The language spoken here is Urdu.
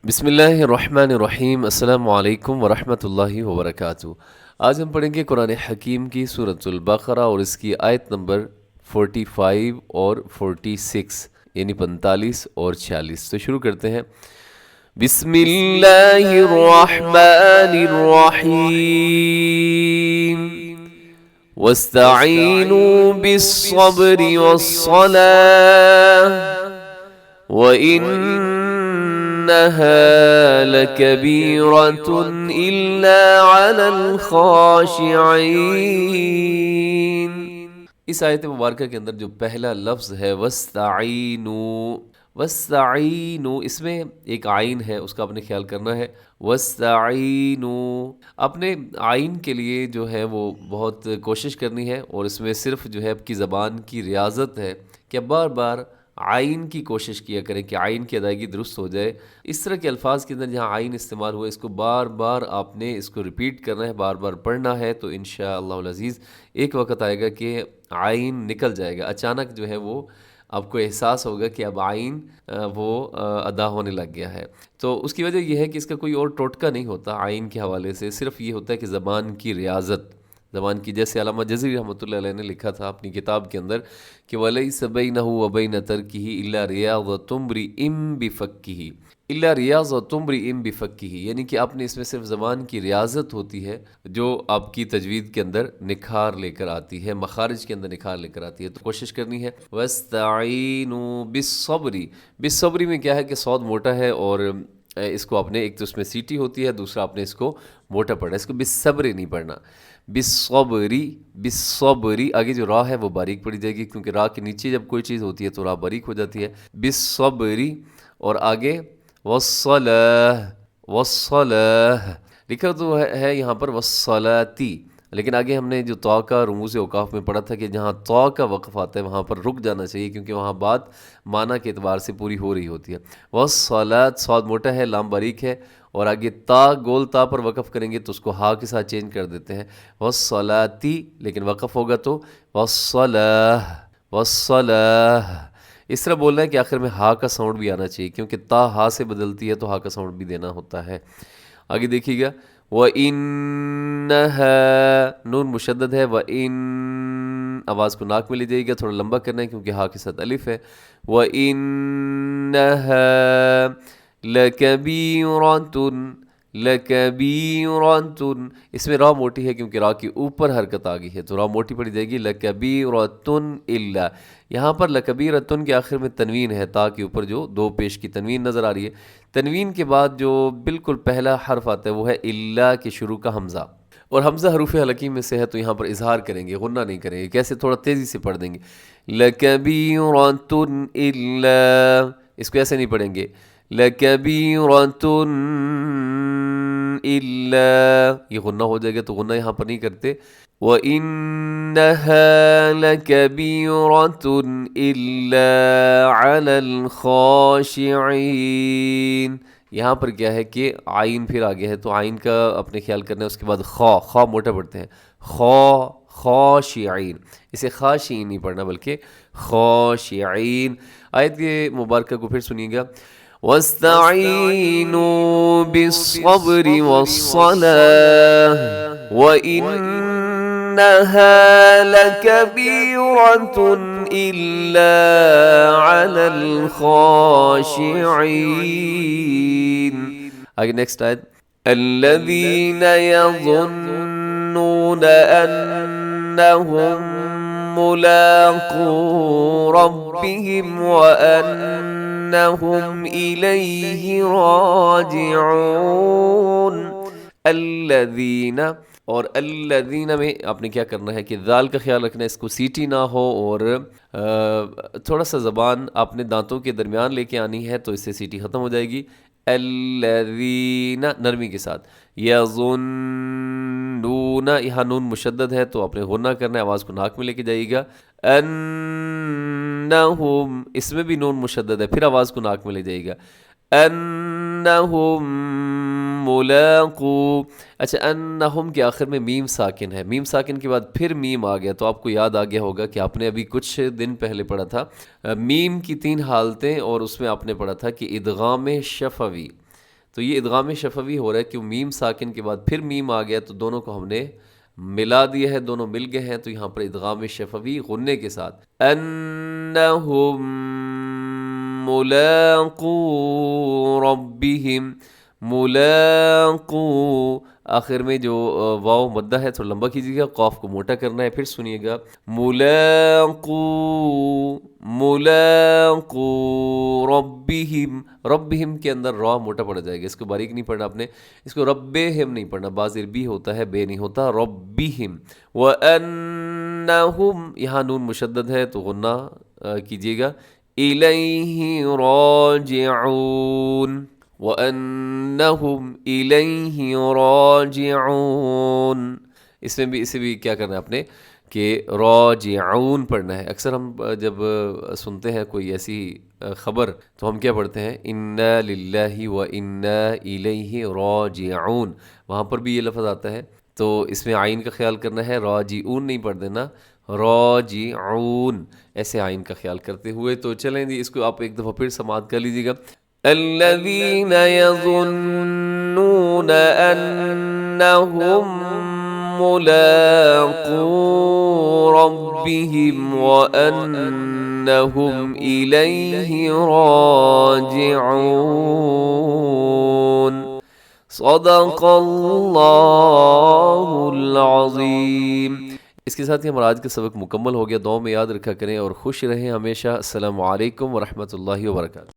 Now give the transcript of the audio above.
بسم اللہ الرحمن الرحیم، السلام علیکم ورحمۃ اللہ وبرکاتہ۔ آج ہم پڑھیں گے قرآن حکیم کی سورۃ البقرہ اور اس کی آیت نمبر 45 اور 46، یعنی 45 اور 46۔ تو شروع کرتے ہیں۔ بسم اللہ الرحمن الرحیم، واستعینوا بالصبر والصلاة وَإِنَّهَا لَكَبِيرَةٌ إِلَّا عَلَى الْخَاشِعِينَ۔ اس آیت مبارکہ کے اندر جو پہلا لفظ ہے وَاسْتَعِینُوا، وَاسْتَعِینُوا، اس میں ایک عین ہے، اس کا آپ نے خیال کرنا ہے۔ وَاسْتَعِینُوا، اپنے عین کے لیے جو ہے وہ بہت کوشش کرنی ہے، اور اس میں صرف جو ہے آپ کی زبان کی ریاضت ہے کہ بار بار عین کی کوشش کیا کریں کہ عین کی ادائیگی درست ہو جائے۔ اس طرح کے الفاظ کے اندر جہاں عین استعمال ہوا، اس کو بار بار آپ نے اس کو ریپیٹ کرنا ہے، بار بار پڑھنا ہے، تو انشاءاللہ العزیز ایک وقت آئے گا کہ عین نکل جائے گا، اچانک جو ہے وہ آپ کو احساس ہوگا کہ اب عین وہ ادا ہونے لگ گیا ہے۔ تو اس کی وجہ یہ ہے کہ اس کا کوئی اور ٹوٹکا نہیں ہوتا عین کے حوالے سے، صرف یہ ہوتا ہے کہ زبان کی ریاضت، زبان کی، جیسے علامہ جزری رحمۃ اللہ علیہ نے لکھا تھا اپنی کتاب کے اندر کہ وَلَيْسَ بَيْنَهُ وَبَيْنَ تَرْكِهِ إِلَّا رِيَاضَةُ امْرِئٍ بِفَكِّهِ، إِلَّا رِيَاضَةُ امْرِئٍ بِفَكِّهِ، یعنی کہ آپ نے اس میں صرف زبان کی ریاضت ہوتی ہے جو آپ کی تجوید کے اندر نکھار لے کر آتی ہے، مخارج کے اندر نکھار لے کر آتی ہے۔ تو کوشش کرنی ہے۔ وَاسْتَعِینُوا بِالصَّبْرِ، بِالصَّبْرِ میں کیا ہے کہ صاد موٹا ہے، اور اس کو آپ نے، ایک تو اس میں سیٹی ہوتی ہے، دوسرا آپ نے اس کو موٹا پڑھنا ہے، اس کو بالصبر نہیں پڑھنا۔ بالصبری، بالصبری، آگے جو را ہے وہ باریک پڑھی جائے گی، کیونکہ را کے نیچے جب کوئی چیز ہوتی ہے تو را باریک ہو جاتی ہے۔ بالصبری، اور آگے والصلاة، والصلاة لکھا تو ہے یہاں پر والصلاتی، لیکن آگے ہم نے جو طا کا رموز اوقاف میں پڑھا تھا کہ جہاں طا کا وقف آتا ہے وہاں پر رک جانا چاہیے، کیونکہ وہاں بات معنی کے اعتبار سے پوری ہو رہی ہوتی ہے۔ والصلاة، صاد موٹا ہے، لام باریک ہے، اور آگے تا، گول تا پر وقف کریں گے تو اس کو ہا کے ساتھ چینج کر دیتے ہیں، والصلاتی، لیکن وقف ہوگا تو والصلاة، والصلاة، اس طرح بولنا ہے کہ آخر میں ہا کا ساؤنڈ بھی آنا چاہیے، کیونکہ تا ہا سے بدلتی ہے تو ہا کا ساؤنڈ بھی دینا ہوتا ہے۔ آگے دیکھیے گا، وَإِنَّهَا، نون مشدد ہے، وَإِن، آواز کو ناک میں لے جائے گا، تھوڑا لمبا کرنا ہے کیونکہ ہا کے ساتھ الف ہے۔ وَإِنَّهَا لَكَبِيرَةٌ، لَكَبِيرَةٌ، اس میں را موٹی ہے کیونکہ را کی اوپر حرکت آ گئی ہے تو را موٹی پڑھی جائے گی، لَكَبِيرَةٌ إِلَّا، یہاں پر لَكَبِيرَةٌ کے آخر میں تنوین ہے، تا کے اوپر جو دو پیش کی تنوین نظر آ رہی ہے، تنوین کے بعد جو بالکل پہلا حرف آتا ہے وہ ہے الا کے شروع کا حمزہ، اور حمزہ حروف حلقی میں سے ہے تو یہاں پر اظہار کریں گے، غنہ نہیں کریں گے۔ کیسے؟ تھوڑا تیزی سے پڑھ دیں گے، لَكَبِيرَةٌ إِلَّا، اس کو ایسے نہیں پڑھیں گے، لَكَبِيرَةٌ إِلَّا، یہ غنہ ہو جائے گا تو غنہ یہاں پر نہیں کرتے۔ وَإِنَّهَا لَكَبِيرَةٌ إِلَّا عَلَى الْخَاشِعِينَ، یہاں پر کیا ہے کہ عین پھر آگے ہے تو عین کا اپنے خیال کرنا ہے، اس کے بعد خا، خا موٹا پڑھتے ہیں، خا، خاشعین، اسے خاشعین نہیں پڑھنا بلکہ خاشعین۔ آیت کے مبارکہ کو پھر سنیے گا، وَاسْتَعِینُوا بِالصَّبْرِ وَالصَّلَاةِ وَإِنَّهَا لَكَبِيرَةٌ إِلَّا عَلَى الْخَاشِعِينَ۔ آگے نیکسٹ آیت، الَّذِينَ يَظُنُّونَ أَنَّهُم مُّلَاقُو رَبِّهِمْ وَأَنَّهُمْ إِلَيْهِ رَاجِعُونَ۔ الَّذِينَ، اور الَّذِينَ میں آپ نے کیا کرنا ہے کہ ذال کا خیال رکھنا ہے، اس کو سیٹی نہ ہو، اور تھوڑا سا زبان آپ نے دانتوں کے درمیان لے کے آنی ہے تو اس سے سیٹی ختم ہو جائے گی۔ الَّذِينَ نرمی کے ساتھ، يَظُنُّونَ، یہاں نون مشدد ہے تو آپ نے غنہ کرنا ہے، آواز کو ناک میں لے کے جائیے گا، انہم، اس میں بھی نون مشدد ہے، پھر آواز کو ناک میں لے جائیے گا، انہم ملاقو، اچھا انہم کے آخر میں میم ساکن ہے، میم ساکن کے بعد پھر میم آ گیا تو آپ کو یاد آ گیا ہوگا کہ آپ نے ابھی کچھ دن پہلے پڑھا تھا میم کی 3 حالتیں، اور اس میں آپ نے پڑھا تھا کہ ادغام شفوی، تو یہ ادغام شفوی ہو رہا ہے، کیوں میم ساکن کے بعد پھر میم آ گیا تو دونوں کو ہم نے ملا دیا ہے، دونوں مل گئے ہیں، تو یہاں پر ادغام شفوی غنے کے ساتھ انہم ملاقو ربہم، ملاقو، آخر میں جو واو مدہ ہے تھوڑا لمبا کیجیے گا، قاف کو موٹا کرنا ہے، پھر سنیے گا ملاقو، ملاقو ربہم، ربہم کے اندر را موٹا پڑ جائے گا، اس کو باریک نہیں پڑھنا آپ نے، اس کو ربہم نہیں پڑھنا، بازر بھی ہوتا ہے بے نہیں ہوتا، ربہم، وَأَنَّهُمْ، یہاں نون مشدد ہے تو غنہ کیجیے گا، الیہ راجعون، وَأَنَّهُمْ إِلَيْهِ رَاجِعُونَ، اس میں بھی، اسے بھی کیا کرنا ہے آپ نے کہ راجعون پڑھنا ہے۔ اکثر ہم جب سنتے ہیں کوئی ایسی خبر تو ہم کیا پڑھتے ہیں اِنَّا لِلَّهِ وَإِنَّا إِلَيْهِ راجعون، وہاں پر بھی یہ لفظ آتا ہے، تو اس میں آئین کا خیال کرنا ہے، راجعون نہیں پڑھ دینا، راجعون ایسے آئین کا خیال کرتے ہوئے۔ تو چلیں جی، اس کو آپ ایک دفعہ پھر سماعت کر لیجیے گا۔ الذین یظنون انہم ملاقو ربہم وانہم الیہ راجعون، صدق اللہ العظیم۔ اس کے ساتھ ہی ہمارا آج کا سبق مکمل ہو گیا، دعاؤں میں یاد رکھا کریں اور خوش رہیں ہمیشہ۔ السلام علیکم ورحمۃ اللہ وبرکاتہ۔